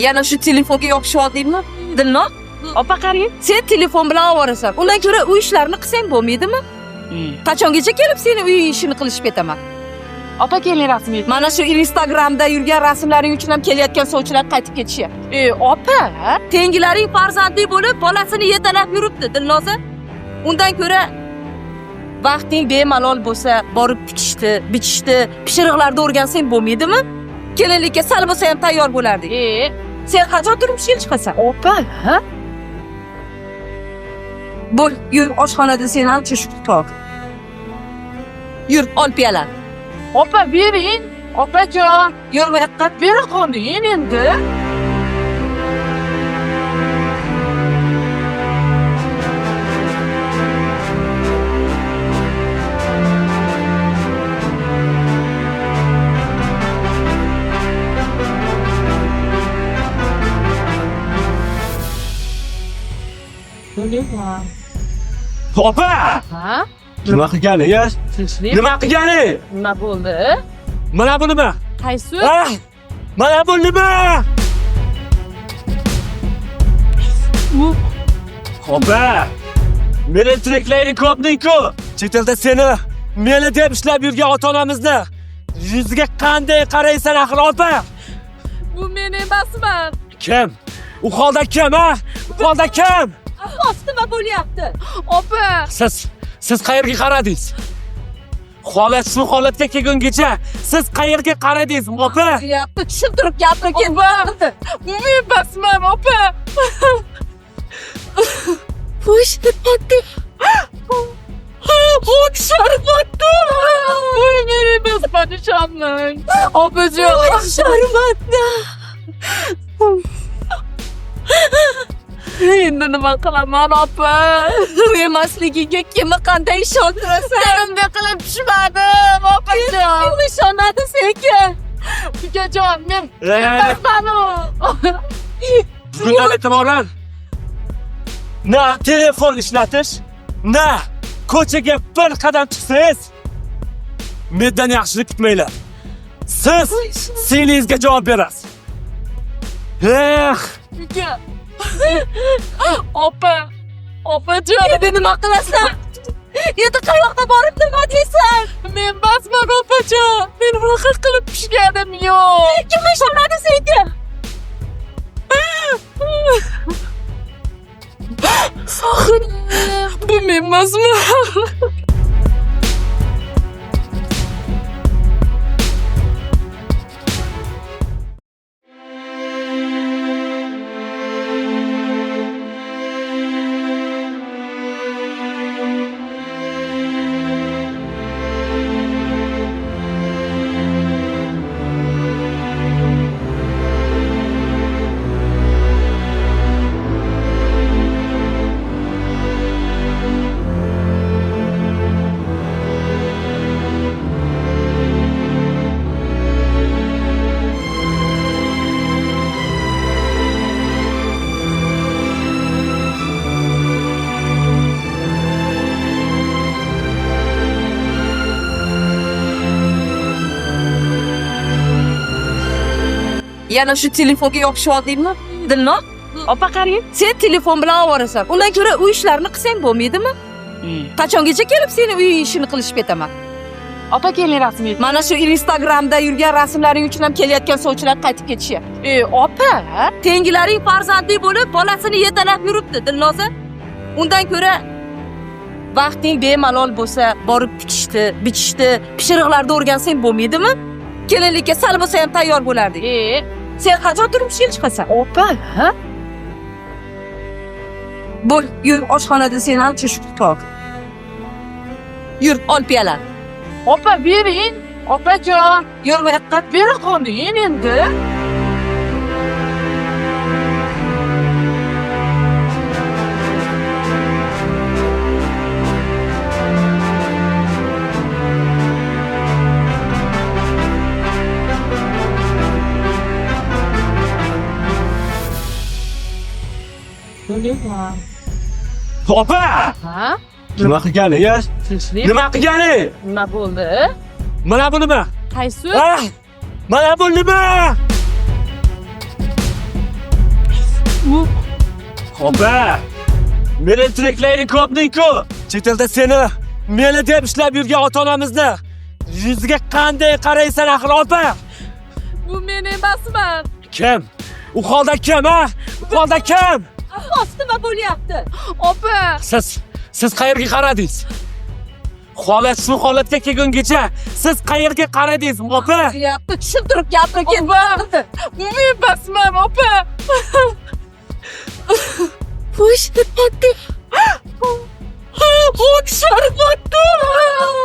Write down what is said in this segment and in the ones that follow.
Yana shu telefonga yopishib oldingmi? Dilnoq, Opa qarang. sen telefon bilan ovorasan. Undan ko'ra uy ishlarini qilsang bo'lmaydimi? Qachongacha kelib seni uy ishini qilishib ketaman? Opa keling rasmiyat. Mana shu Instagramda yurgan rasmlaring uchun ham kelayotgan sovchilar qaytib ketishyapti. Opa, Tengilaring farzandli bo'lib, bolasini yetalab yuribdi, Dilnoza. Undan ko'ra vaqting bemalol bo'lsa, borib tikishdi, bichishdi, pishiriqlarda o'rgansang bo'lmaydimi? Kelinlikka sal bo'lsa ham tayyor bo'lardik. Sen qachon turmushga chiqasan? opa, Bo'l, yur oshxonada sen ham tushib top. Yur, ol piyola. Opa bering. Opajon, Yur bu yoqqa. bera qoling endi. Opa! Ha? Nima qilganingiz? Tinchlik. Nima qilganing? Nima bo'ldi? Mana bu nima? Qaysi? Ah! Mana bu nima? Opa! Meni tiriklaring ko'pning-ku. Chet elda seni meni deb ishlab yurgan ota-onamizni yuziga qanday qaraysan axir opa? Bu men emasman. Kim? U holda kim, ha? U holda kim? Nima bo'lyapti? Opa, Siz qayerga qaradingiz? Holat shu holatga kelgungacha siz qayerga qaradingiz, opa? Yapti, tushuntirib gapirib opa. Men emasman, opa. Voy, sharbati. Voy, sharbati. Voy, men emasman, ishonmang. Opajon. Voy, sharbati. Endi nima qilaman, opa? Bu emasligiga kimni qanday ishontirasan? Endi qilib tushmadim, opajon. Kim ishonadi senga? Ukajon, men emasman u. Bundan e'tiboran na telefon ishlatish, na ko'chaga bir qadam chiqsangiz mendan yaxshilik kutmanglar. Siz singlingizga javob berasiz. Uka. Opa. Opajon. Endi nima qilasan? Endi qayoqqa borib nima deysan? Men emasman, opajon. Men bunaqa qilib pishganim yo'q. Kim ishonadi senga? Sohil. Bu men emasman. Yana shu telefonga yopishib oldingmi? Dilnoq, Opa qarang. sen telefon bilan ovorasan. Undan ko'ra uy ishlarini qilsang bo'lmaydimi? Qachongacha kelib seni uy ishini qilishib ketaman? Opa keling rasmiyat. Mana shu Instagramda yurgan rasmlaring uchun ham kelayotgan sovchilar qaytib ketishyapti. Opa, Tengilaring farzandli bo'lib, bolasini yetalab yuribdi, Dilnoza. Undan ko'ra vaqting bemalol bo'lsa, borib tikishdi, bichishdi, pishiriqlarda o'rgansang bo'lmaydimi? Kelinlikka sal bo'lsa ham tayyor bo'lardik. Sen qachon turmushga chiqasan? opa, Bo'l, yur oshxonada sen ham tushib top. Yur, ol piyola. Opa bering. Opajon, Yur bu yoqqa. bera qoling endi. Opa! Ha? Nima qilganingiz? Tinchlik. Nima qilganing? Nima bo'ldi? Mana bu nima? Qaysi? Ah! Mana bu nima? Opa! Meni tiriklaring ko'pning-ku. Chet elda seni meni deb ishlab yurgan ota-onamizni yuziga qanday qaraysan axir opa? Bu men emasman. Kim? U holda kim, ha? U holda kim? Ostima bo'lyapti. Opa. Siz qayerga qaradingiz? Holat shu holatga kelgungacha siz qayerga qaradingiz, opa? Yapti, tushuntirib gapiring. Bu men emasman, opa. Voy, patdi. Voy, sharbatdi.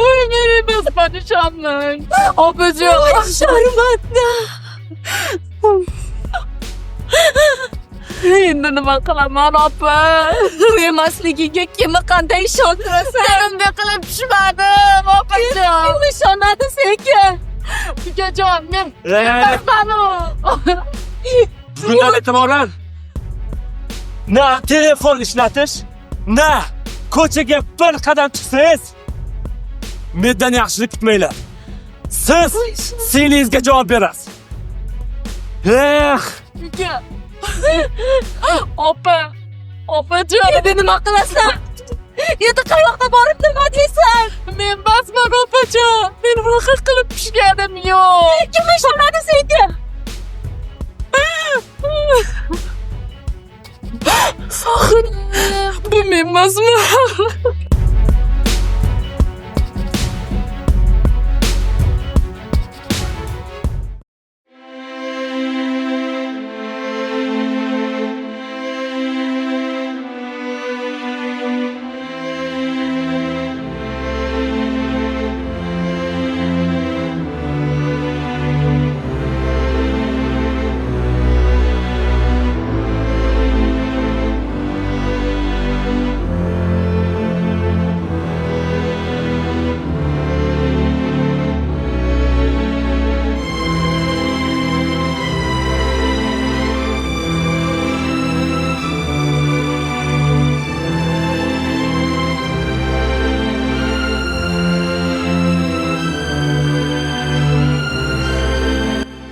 Voy, men emasman, ishonmang. Opajon. Sharbatni. Endi nima qilaman, opa? Bu emasligiga kimni qanday ishontirasan? Erimga qilib tushmadim, opajon. Kim ishonadi senga? Ukajon, men emasman u. Bugundan e'tiboran na telefon ishlatish, na ko'chaga bir qadam chiqsangiz mendan yaxshilik kutmanglar. Siz singlingizga javob berasiz. Uka. Opa. Opajon. Endi nima qilasan? Endi qayoqqa borib nima deysan? Men emasman, opajon. Men bunaqa qilib pishganim yo'q. Kim ishonadi senga? Sohir. Bu men emasman.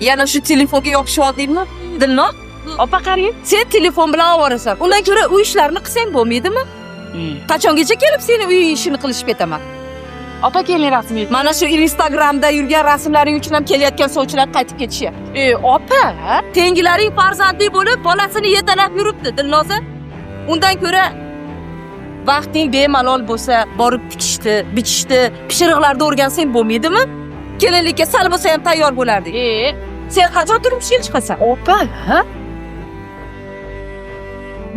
Yana shu telefonga yopishib oldingmi? Dilnoq, Opa qarang. sen telefon bilan ovorasan. Undan ko'ra uy ishlarini qilsang bo'lmaydimi? Qachongacha kelib seni uy ishini qilishib ketaman? Opa keling rasmiy. Mana shu Instagramda yurgan rasmlaring uchun ham kelayotgan sovchilar qaytib ketishyapti. Opa. Tengilaring farzandli bo'lib, bolasini yetalab yuribdi, Dilnoza. Undan ko'ra vaqting bemalol bo'lsa, borib tikishdi, bichishdi, pishiriqlarda o'rgansang bo'lmaydimi? Kelinlikka sal bo'lsa ham tayyor bo'lardik. Sen qachon turmushga chiqasan? Opa, ha?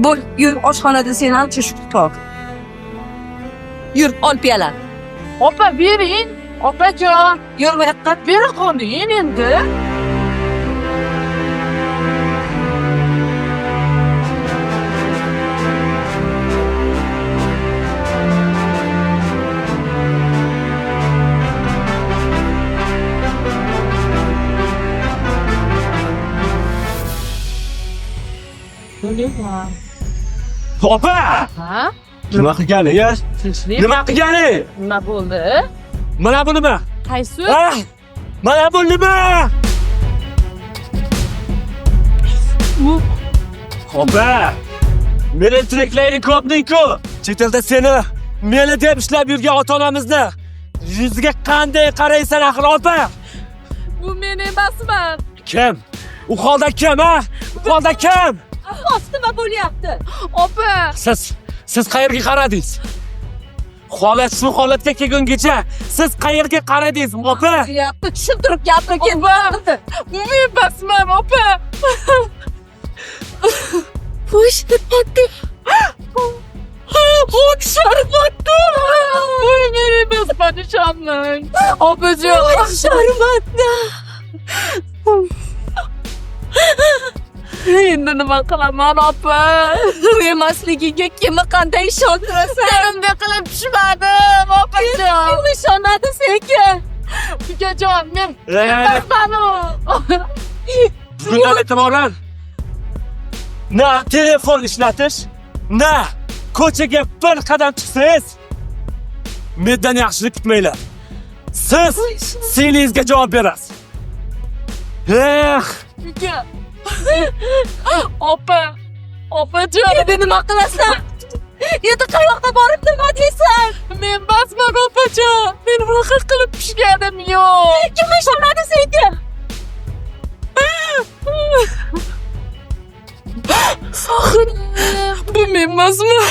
Bo'l, yur oshxonada seni ham tushib top. Yur, ol piyola. Opa bering. Opajon, Yur bu yoqqa. bering qo'ying endi. Opa! Ha? Nima qilganing, ya? Tinchlik. Nima qilganing? Nima bo'ldi? Mana bu nima? Qaysi? Ah! Mana bu nima? Opa! Meni tiriklaring ko'pning-ku. Chet elda seni meni deb ishlab yurgan ota-onamizni yuziga qanday qaraysan axir opa? Bu men emasman. Kim? U holda kim, ha? U holda kim? Ostima bo'lyapti. Opa. Siz qayerga qaradingiz? Holat shu holatga kelgungacha siz qayerga qaradingiz, opa? Yapti, tushuntirib gapiring. Bu men emasman, opa. Voy, patdi. Voy, sharbatdi. Voy, men emasman, ishonmang. Opajon. Sharbatni. Endi nima qilaman, opa? Bu emasligiga kimni qanday ishontirasan? Erimga qilib tushmadim, opajon. Kim ishonadi senga? Ukajon, men emasman u. Bugundan e'tiboran na telefon ishlatish, na ko'chaga bir qadam chiqsangiz mendan yaxshilik kutmanglar. Siz singlingizga javob berasiz. Uka. Opa. Opajon, Endi nima qilasan? Endi qayoqqa borib nima deysan? men basman opajon. Men unaqa qilib pishganim yo'q. Kim ishonadi senga? Sohil, Bu men emasman.